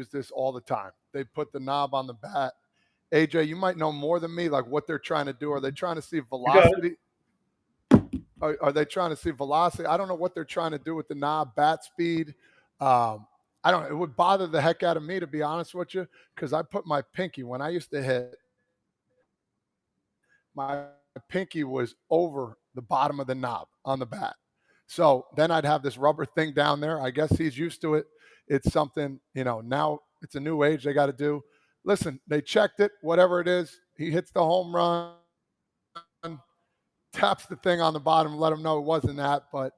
this all the time. They put the knob on the bat. AJ, you might know more than me, like what they're trying to do. Are they trying to see velocity? Are they trying to see velocity? I don't know what they're trying to do with the knob, bat speed. I don't know. It would bother the heck out of me, to be honest with you, because I put my pinky, when I used to hit, my pinky was over the bottom of the knob on the bat. So then I'd have this rubber thing down there. I guess he's used to it. It's something, now it's a new age they got to do. Listen, they checked it, whatever it is. He hits the home run, taps the thing on the bottom, let him know it wasn't that. But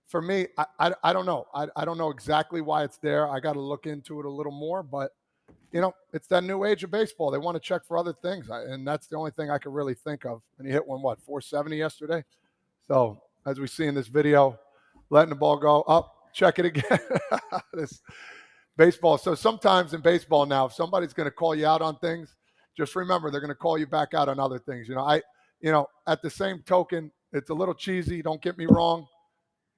for me, I don't know. I don't know exactly why it's there. I got to look into it a little more. But, it's that new age of baseball. They want to check for other things. And that's the only thing I could really think of. And he hit one, 470 yesterday? So as we see in this video, letting the ball go up, check it again. This baseball. So sometimes in baseball now, if somebody's going to call you out on things, just remember they're going to call you back out on other things. At the same token, it's a little cheesy. Don't get me wrong.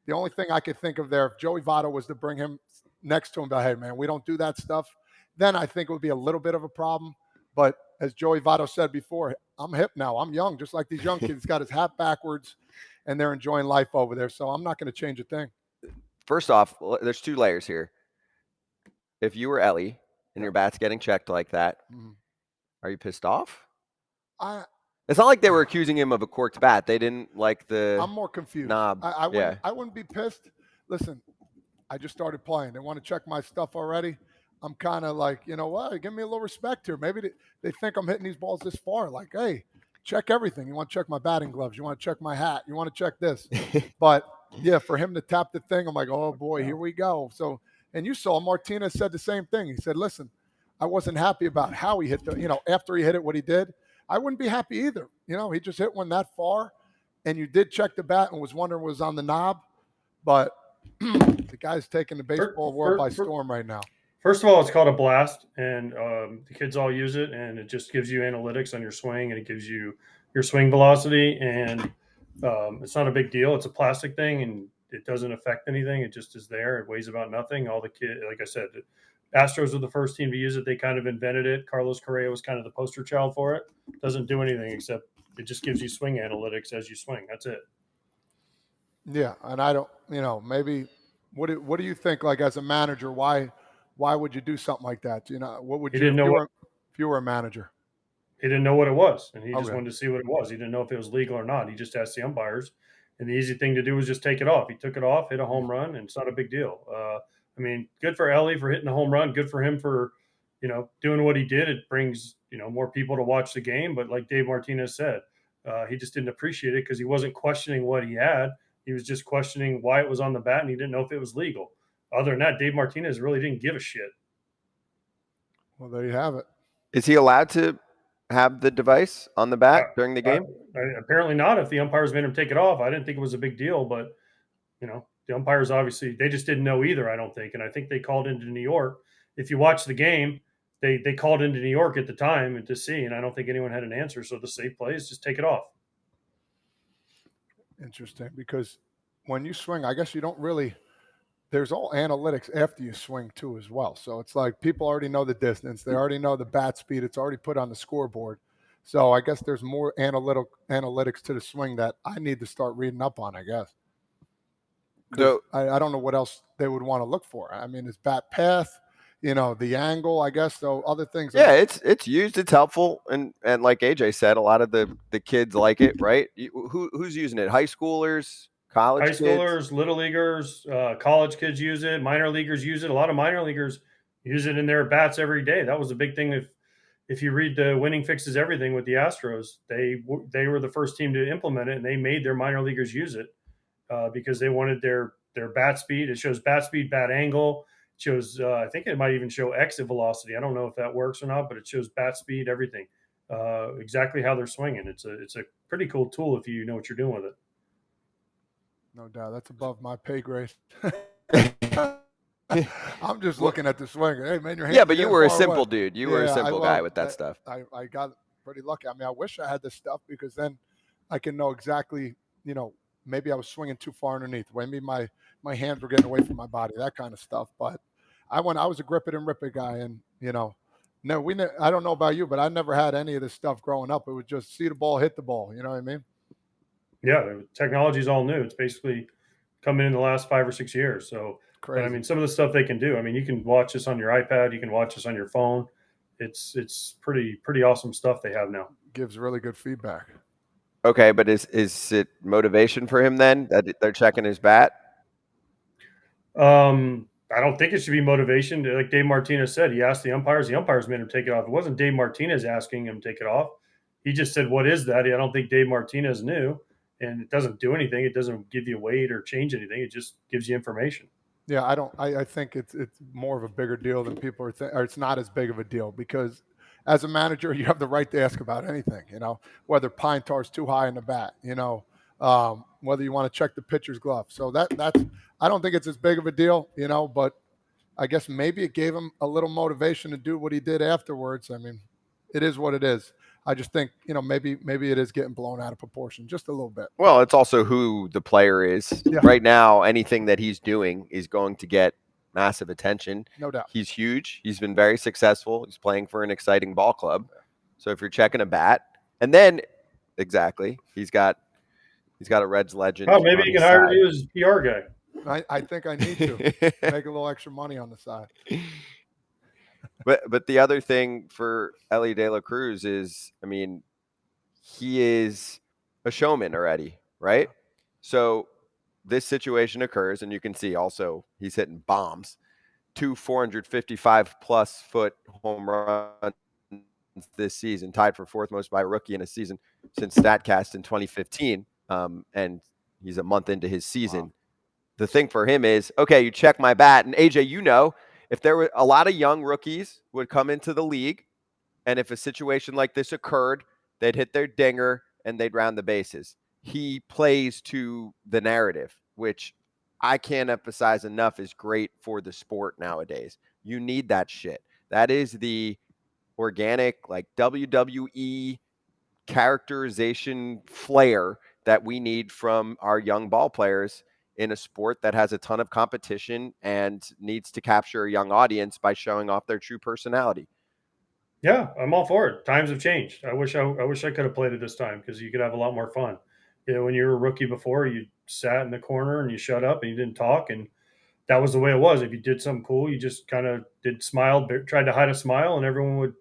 The only thing I could think of there, if Joey Votto was to bring him next to him, but hey, man, we don't do that stuff, then I think it would be a little bit of a problem. But as Joey Votto said before, I'm hip now. I'm young, just like these young kids. He's got his hat backwards, and they're enjoying life over there. So I'm not going to change a thing. First off, there's two layers here. If you were Elly and your bat's getting checked like that, are you pissed off? It's not like they were accusing him of a corked bat. They didn't like the I'm more confused. knob. I wouldn't be pissed. Listen, I just started playing. They want to check my stuff already. I'm kind of like, you know what? Give me a little respect here. Maybe they think I'm hitting these balls this far. Like, hey, check everything. You want to check my batting gloves. You want to check my hat. You want to check this. But, yeah, for him to tap the thing, I'm like, oh, boy, here we go. So, and you saw Martinez said the same thing. He said, listen, I wasn't happy about how he hit after he hit it, what he did. I wouldn't be happy either. He just hit one that far, and you did check the bat and was wondering what was on the knob. But the guy's taking the baseball world by storm right now. First of all, it's called a blast, and the kids all use it, and it just gives you analytics on your swing, and it gives you your swing velocity, and it's not a big deal. It's a plastic thing, and it doesn't affect anything. It just is there. It weighs about nothing. All the kids, like I said, Astros were the first team to use it. They kind of invented it. Carlos Correa was kind of the poster child for it. Doesn't do anything except it just gives you swing analytics as you swing. That's it. Yeah, and I don't, maybe what do you think, like, as a manager, why would you do something like that? What would you do if you were a manager? He didn't know what it was, and he just wanted to see what it was. He didn't know if it was legal or not. He just asked the umpires, and the easy thing to do was just take it off. He took it off, hit a home run, and it's not a big deal. Good for Elly for hitting a home run. Good for him for, doing what he did. It brings, more people to watch the game. But like Dave Martinez said, he just didn't appreciate it because he wasn't questioning what he had. He was just questioning why it was on the bat, and he didn't know if it was legal. Other than that, Dave Martinez really didn't give a shit. Well, there you have it. Is he allowed to have the device on the bat during the game? Apparently not. If the umpires made him take it off, I didn't think it was a big deal. But, the umpires obviously, they just didn't know either, I don't think. And I think they called into New York. If you watch the game, they called into New York at the time and to see, and I don't think anyone had an answer. So the safe play is just take it off. Interesting, because when you swing, I guess you don't really – there's all analytics after you swing too as well. So it's like people already know the distance. They already know the bat speed. It's already put on the scoreboard. So I guess there's more analytics to the swing that I need to start reading up on, I guess. I don't know what else they would want to look for. I mean, it's bat path, the angle, I guess, so other things. Yeah, it's used. It's helpful. And like AJ said, a lot of the kids like it, right? Who's using it? High schoolers? College kids? High schoolers, little leaguers, college kids use it. Minor leaguers use it. A lot of minor leaguers use it in their bats every day. That was a big thing. If you read the Winning Fixes Everything with the Astros, they were the first team to implement it, and they made their minor leaguers use it because they wanted their bat speed. It shows bat speed, bat angle. It shows, I think it might even show exit velocity. I don't know if that works or not, but it shows bat speed, everything, exactly how they're swinging. It's a pretty cool tool if you know what you're doing with it. No doubt. That's above my pay grade. I'm just looking at the swing. Hey, man, your hands. Yeah, but you were a simple dude. You were a simple guy with that stuff. I got pretty lucky. I mean, I wish I had this stuff because then I can know exactly, maybe I was swinging too far underneath. Maybe my hands were getting away from my body, that kind of stuff. But I was a grip it and rip it guy, and no, I don't know about you, but I never had any of this stuff growing up. It was just see the ball, hit the ball. You know what I mean? Yeah, technology is all new. It's basically coming in the last 5 or 6 years. So, but I mean, some of the stuff they can do. I mean, you can watch this on your iPad. You can watch this on your phone. It's pretty awesome stuff they have now. Gives really good feedback. Okay, but is it motivation for him then that they're checking his bat? I don't think it should be motivation. Like Dave Martinez said, he asked the umpires. The umpires made him take it off. It wasn't Dave Martinez asking him to take it off. He just said, "What is that?" I don't think Dave Martinez knew, and it doesn't do anything. It doesn't give you weight or change anything. It just gives you information. Yeah, I think it's more of a bigger deal than people are or it's not as big of a deal because as a manager, you have the right to ask about anything, whether pine tar's too high in the bat, whether you want to check the pitcher's glove. So that's I don't think it's as big of a deal, but I guess maybe it gave him a little motivation to do what he did afterwards. I mean, it is what it is. I just think, maybe it is getting blown out of proportion just a little bit. Well, it's also who the player is. Yeah. Right now, anything that he's doing is going to get massive attention. No doubt. He's huge. He's been very successful. He's playing for an exciting ball club. So if you're checking a bat, and then exactly, he's got a Reds legend. Oh, maybe you can hire you as PR guy. I think I need to make a little extra money on the side. But the other thing for Elly De La Cruz is, I mean, he is a showman already, right? So this situation occurs, and you can see also he's hitting bombs, 2 455-plus foot home runs this season, tied for fourth most by a rookie in a season since StatCast in 2015, and he's a month into his season. Wow. The thing for him is, okay, you check my bat, and AJ, if there were a lot of young rookies would come into the league, and if a situation like this occurred, they'd hit their dinger and they'd round the bases. He plays to the narrative, which I can't emphasize enough is great for the sport nowadays. You need that shit. That is the organic, like WWE characterization flair that we need from our young ball players in a sport that has a ton of competition and needs to capture a young audience by showing off their true personality. Yeah, I'm all for it. Times have changed. I wish I could have played it this time because you could have a lot more fun. When you were a rookie before, you sat in the corner and you shut up and you didn't talk, and that was the way it was. If you did something cool, you just kind of tried to hide a smile, and everyone would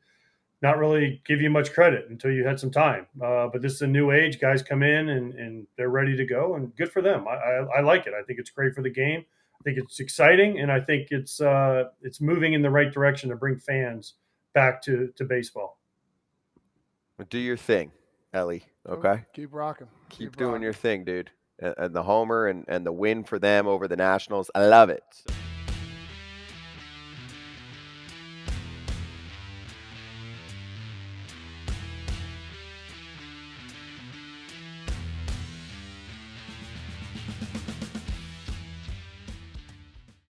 not really give you much credit until you had some time. But this is a new age. Guys come in and they're ready to go, and good for them. I like it. I think it's great for the game. I think it's exciting, and I think it's moving in the right direction to bring fans back to baseball. Do your thing, Elly. Okay? Keep rocking. Keep doing your thing, dude. And the homer and the win for them over the Nationals. I love it.